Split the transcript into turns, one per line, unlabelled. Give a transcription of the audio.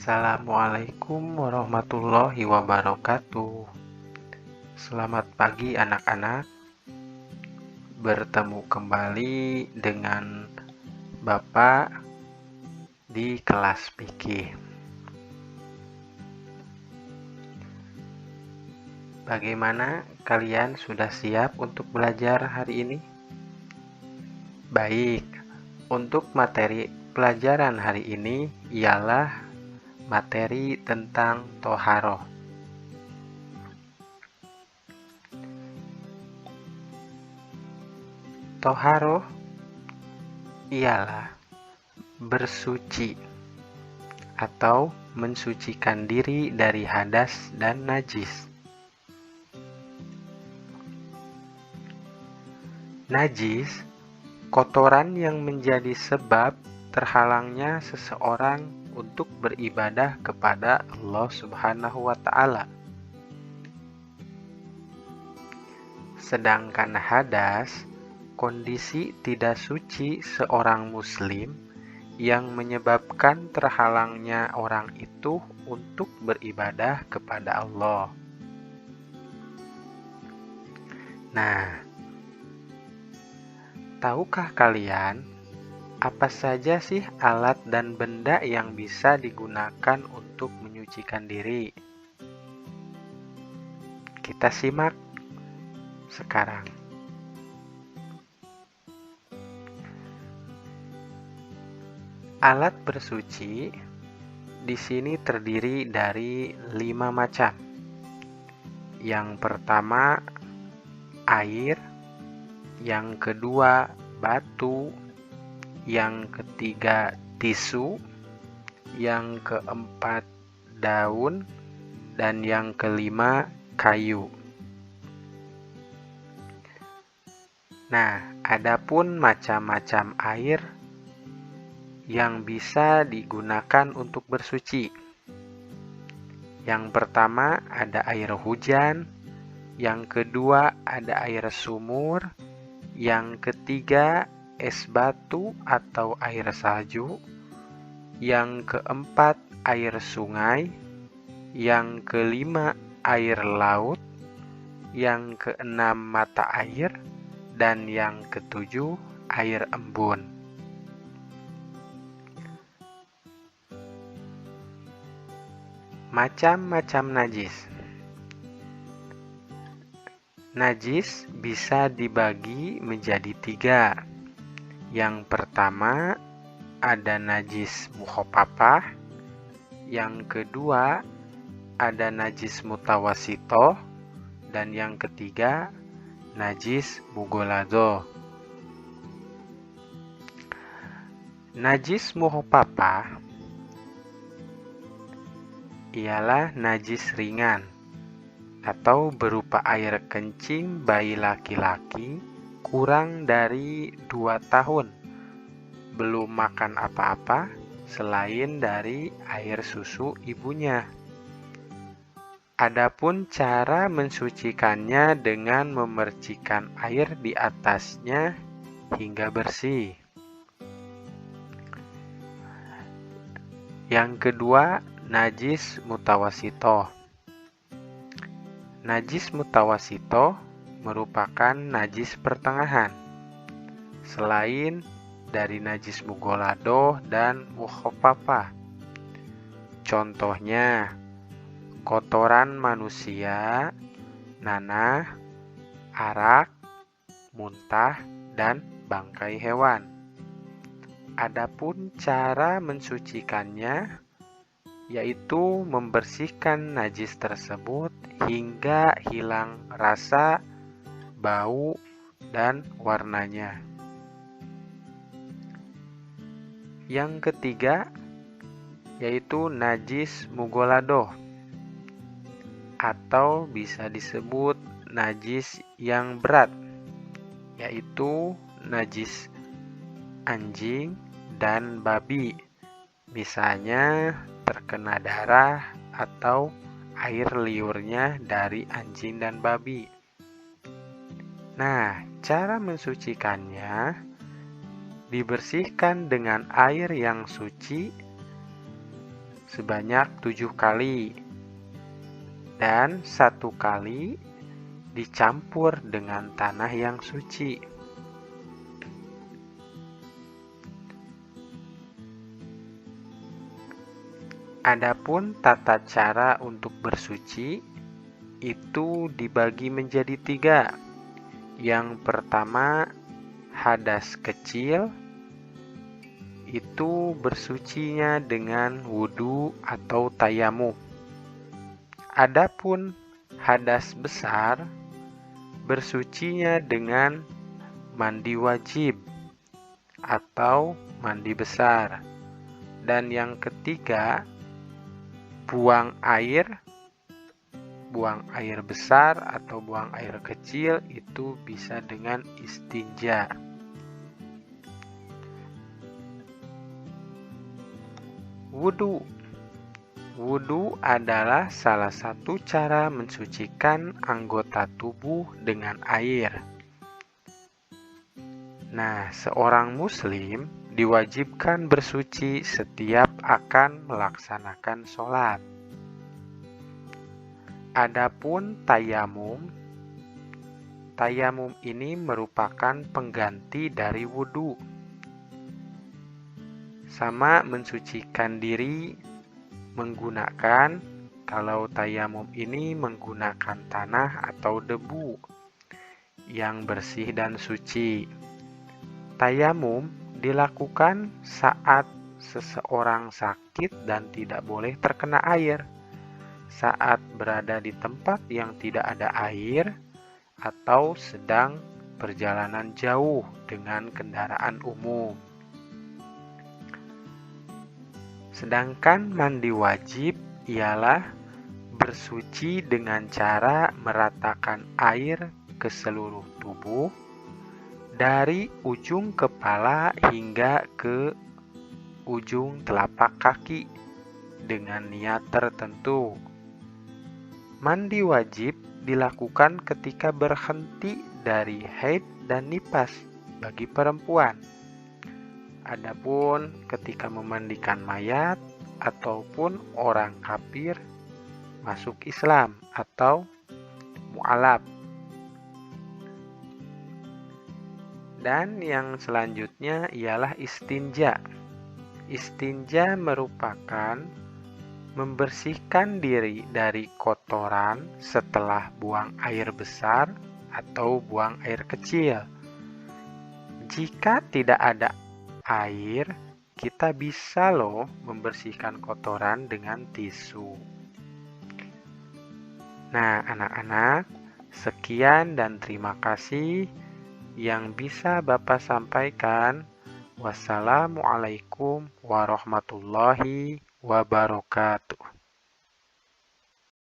Assalamualaikum warahmatullahi wabarakatuh. Selamat pagi anak-anak. Bertemu kembali dengan Bapak di kelas fikih. Bagaimana kalian sudah siap untuk belajar hari ini? Baik, untuk materi pelajaran hari ini ialah materi tentang toharoh. Toharoh ialah bersuci atau mensucikan diri dari hadas dan najis. Najis, kotoran yang menjadi sebab terhalangnya seseorang untuk beribadah kepada Allah Subhanahu wa Ta'ala. Sedangkan hadas, kondisi tidak suci seorang Muslim yang menyebabkan terhalangnya orang itu untuk beribadah kepada Allah. Nah, tahukah kalian apa saja sih alat dan benda yang bisa digunakan untuk menyucikan diri? Kita simak sekarang. Alat bersuci di sini terdiri dari 5 macam. Yang pertama, air. Yang kedua, batu. Yang ketiga, tisu. Yang keempat, daun. Dan yang kelima, kayu. Nah, adapun macam-macam air yang bisa digunakan untuk bersuci. Yang pertama ada air hujan, yang kedua ada air sumur, yang ketiga es batu atau air salju, yang keempat air sungai, yang kelima air laut, yang keenam mata air, dan yang ketujuh air embun. Macam-macam najis. Najis bisa dibagi menjadi 3. Yang pertama ada najis mukhofafah, yang kedua ada najis mutawasito, dan yang ketiga najis mugholadzah. Najis mukhofafah ialah najis ringan atau berupa air kencing bayi laki-laki kurang dari 2 tahun belum makan apa-apa selain dari air susu ibunya. Adapun cara mensucikannya dengan memercikan air di atasnya hingga bersih. Yang kedua, najis mutawasito. Najis mutawasito merupakan najis pertengahan, selain dari najis mugholadzah dan mukhofafah. Contohnya, kotoran manusia, nanah, arak, muntah, dan bangkai hewan. Adapun cara mensucikannya yaitu membersihkan najis tersebut hingga hilang rasa, bau, dan warnanya. Yang ketiga yaitu najis mugholadzah atau bisa disebut najis yang berat, yaitu najis anjing dan babi, misalnya terkena darah atau air liurnya dari anjing dan babi. Nah, cara mensucikannya dibersihkan dengan air yang suci sebanyak 7 kali. Dan 1 kali dicampur dengan tanah yang suci. Adapun tata cara untuk bersuci itu dibagi menjadi 3. Yang pertama, hadas kecil, itu bersucinya dengan wudhu atau tayamum. Adapun hadas besar, bersucinya dengan mandi wajib atau mandi besar. Dan yang ketiga, buang air besar atau buang air kecil itu bisa dengan istinja. Wudhu adalah salah satu cara mensucikan anggota tubuh dengan air. Nah, seorang muslim diwajibkan bersuci setiap akan melaksanakan sholat. Adapun tayamum ini merupakan pengganti dari wudhu. Sama mensucikan diri menggunakan, kalau tayamum ini menggunakan tanah atau debu yang bersih dan suci. Tayamum dilakukan saat seseorang sakit dan tidak boleh terkena air, saat berada di tempat yang tidak ada air, atau sedang perjalanan jauh dengan kendaraan umum. Sedangkan mandi wajib ialah bersuci dengan cara meratakan air ke seluruh tubuh, dari ujung kepala hingga ke ujung telapak kaki dengan niat tertentu. Mandi wajib dilakukan ketika berhenti dari haid dan nifas bagi perempuan. Adapun ketika memandikan mayat ataupun orang kafir masuk Islam atau mu'alaf. Dan yang selanjutnya ialah istinja. Istinja merupakan membersihkan diri dari kotoran setelah buang air besar atau buang air kecil. Jika tidak ada air, kita bisa loh membersihkan kotoran dengan tisu. Nah, anak-anak, sekian dan terima kasih yang bisa Bapak sampaikan. Wassalamualaikum warahmatullahi wabarakatuh.